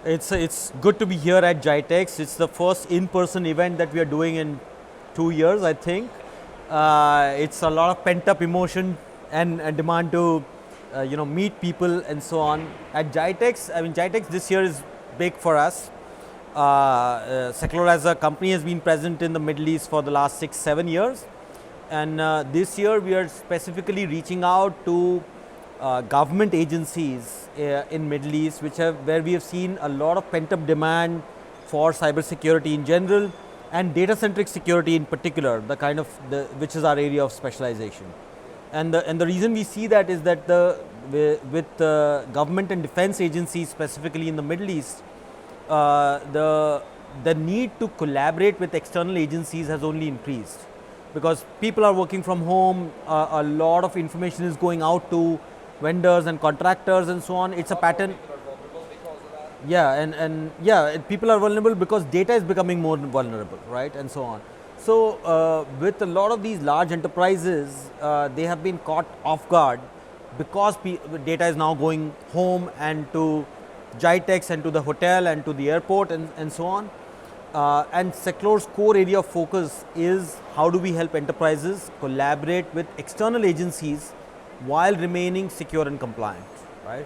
It's good to be here at GITEX. It's the first in-person event that we are doing in 2 years, I think. It's a lot of pent-up emotion and demand to, meet people and so on. At GITEX, I mean, GITEX this year is big for us. Seclore as a company has been present in the Middle East for the last 6-7 years, and this year we are specifically reaching out to government agencies in Middle East, where we have seen a lot of pent-up demand for cybersecurity in general and data-centric security in particular, which is our area of specialization. And the reason we see that is that with government and defense agencies specifically in the Middle East, the need to collaborate with external agencies has only increased because people are working from home. A lot of information is going out to vendors and contractors and so on. It's a pattern. Yeah, and yeah, people are vulnerable because data is becoming more vulnerable, right, and so on. So with a lot of these large enterprises, they have been caught off guard because data is now going home and to GITEX and to the hotel and to the airport and so on. And Seclore's core area of focus is how do we help enterprises collaborate with external agencies while remaining secure and compliant, right?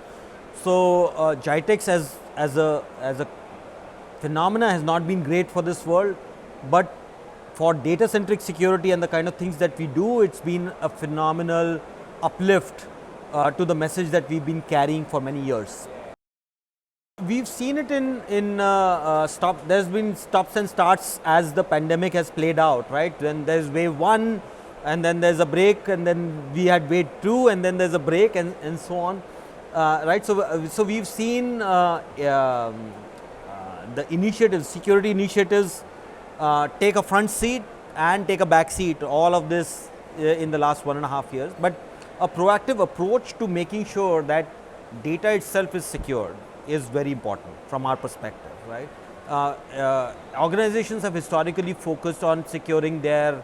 So GITEX as a phenomena has not been great for this world, but for data-centric security and the kind of things that we do, it's been a phenomenal uplift to the message that we've been carrying for many years. We've seen it there's been stops and starts as the pandemic has played out, right? Then there's wave 1, and then there's a break, and then we had wave 2, and then there's a break, and so on, right? So we've seen the initiatives, security initiatives, take a front seat and take a back seat, all of this in the last 1.5 years. But a proactive approach to making sure that data itself is secured is very important from our perspective, right? Organizations have historically focused on securing their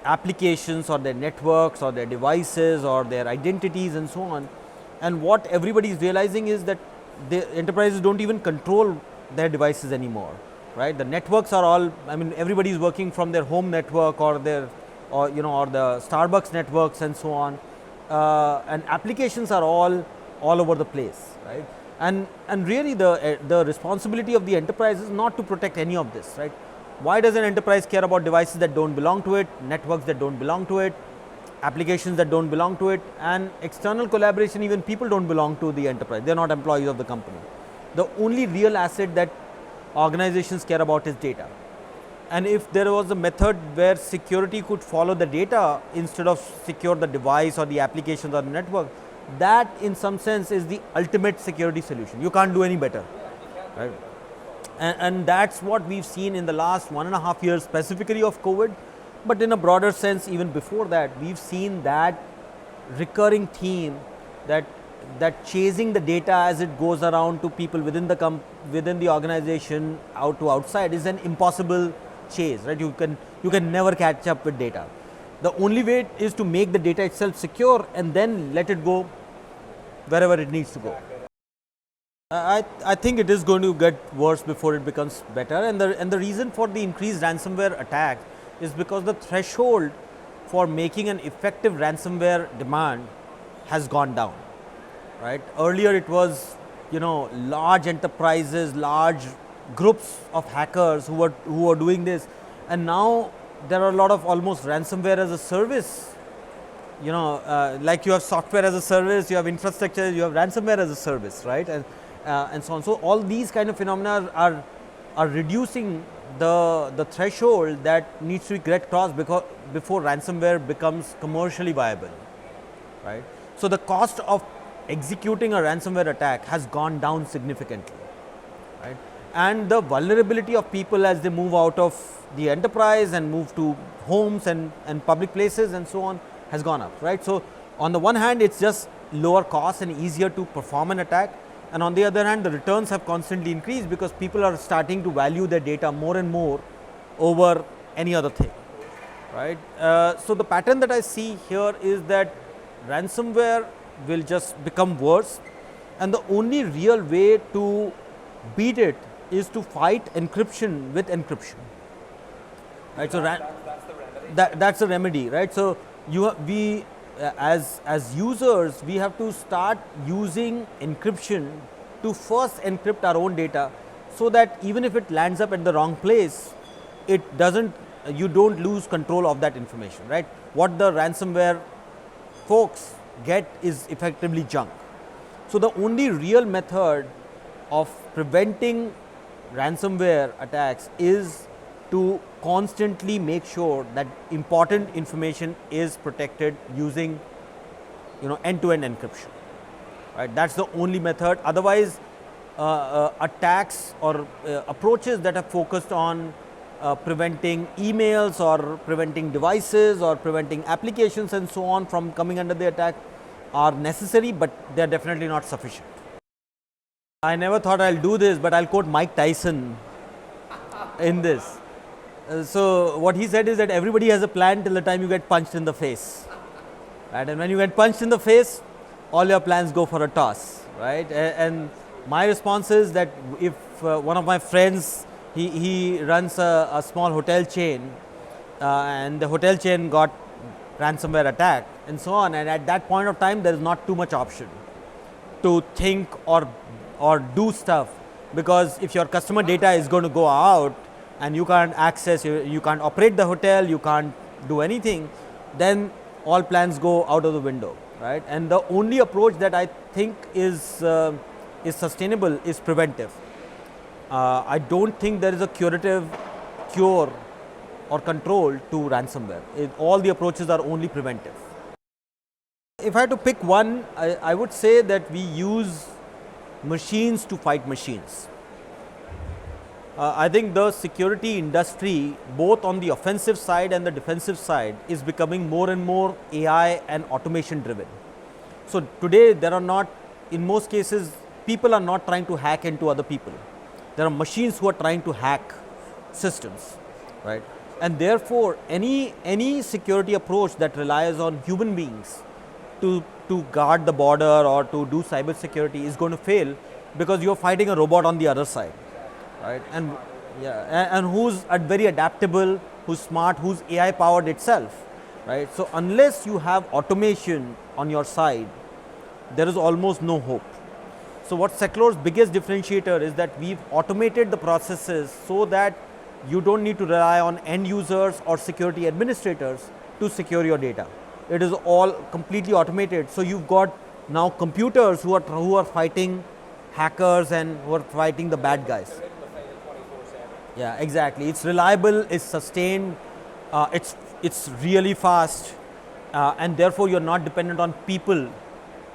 applications or their networks or their devices or their identities and so on. And what everybody is realizing is that the enterprises don't even control their devices anymore, right? The networks are all, I mean, everybody is working from their home network or the Starbucks networks and so on. And applications are all over the place, right? And really the responsibility of the enterprise is not to protect any of this, right? Why does an enterprise care about devices that don't belong to it, networks that don't belong to it, applications that don't belong to it, and external collaboration? Even people don't belong to the enterprise. They're not employees of the company. The only real asset that organizations care about is data. And if there was a method where security could follow the data instead of secure the device or the applications or the network, that in some sense is the ultimate security solution. You can't do any better, right? And that's what we've seen in the last 1.5 years, specifically of COVID. But in a broader sense, even before that, we've seen that recurring theme that chasing the data as it goes around to people within the organization out to outside is an impossible chase, right? You can never catch up with data. The only way is to make the data itself secure and then let it go wherever it needs to go. I think it is going to get worse before it becomes better, and the reason for the increased ransomware attack is because the threshold for making an effective ransomware demand has gone down, right? Earlier it was, large enterprises, large groups of hackers who were doing this, and now there are a lot of almost ransomware as a service. Like you have software as a service, you have infrastructure, you have ransomware as a service, right? And so on. So all these kind of phenomena are reducing the threshold that needs to get crossed before ransomware becomes commercially viable, right? So the cost of executing a ransomware attack has gone down significantly, right? And the vulnerability of people as they move out of the enterprise and move to homes and public places and so on has gone up, right? So on the one hand, it's just lower cost and easier to perform an attack. And on the other hand, the returns have constantly increased because people are starting to value their data more and more over any other thing, right? So the pattern that I see here is that ransomware will just become worse, and the only real way to beat it is to fight encryption with encryption. Right, so That's the remedy. that's a remedy, right? So we as users we have to start using encryption to first encrypt our own data, so that even if it lands up at the wrong place, it doesn't you don't lose control of that information, right? What the ransomware folks get is effectively junk. So the only real method of preventing ransomware attacks is to constantly make sure that important information is protected using end-to-end encryption. Right? That's the only method. Otherwise, attacks or approaches that are focused on preventing emails or preventing devices or preventing applications and so on from coming under the attack are necessary, but they are definitely not sufficient. I never thought I'll do this, but I'll quote Mike Tyson in this. So what he said is that everybody has a plan till the time you get punched in the face, right? And when you get punched in the face, all your plans go for a toss, right? And my response is that if one of my friends, he runs a small hotel chain, and the hotel chain got ransomware attack and so on, and at that point of time there is not too much option to think or do stuff, because if your customer data is going to go out and you can't access, you can't operate the hotel, you can't do anything, then all plans go out of the window, right? And the only approach that I think is sustainable is preventive. I don't think there is a cure or control to ransomware. All the approaches are only preventive. If I had to pick one, I would say that we use machines to fight machines. I think the security industry, both on the offensive side and the defensive side, is becoming more and more AI and automation driven. So today there are not, in most cases, people are not trying to hack into other people. There are machines who are trying to hack systems, right? And therefore, any security approach that relies on human beings to guard the border or to do cyber security is going to fail, because you're fighting a robot on the other side, right? And and who's very adaptable, who's smart, who's AI powered itself, right? So unless you have automation on your side, there is almost no hope. So what Seclore's biggest differentiator is that we've automated the processes so that you don't need to rely on end users or security administrators to secure your data. It is all completely automated. So you've got now computers who are fighting hackers and who are fighting the bad guys. Yeah, exactly. It's reliable, it's sustained, it's really fast, and therefore you're not dependent on people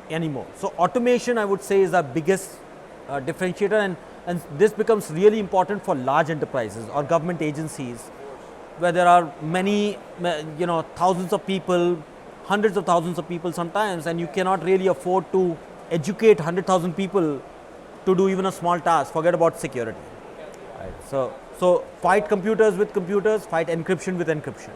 anymore. So automation, I would say, is our biggest differentiator, and this becomes really important for large enterprises or government agencies, where there are many, thousands of people, hundreds of thousands of people sometimes, and you cannot really afford to educate 100,000 people to do even a small task. Forget about security. Right. So fight computers with computers, fight encryption with encryption.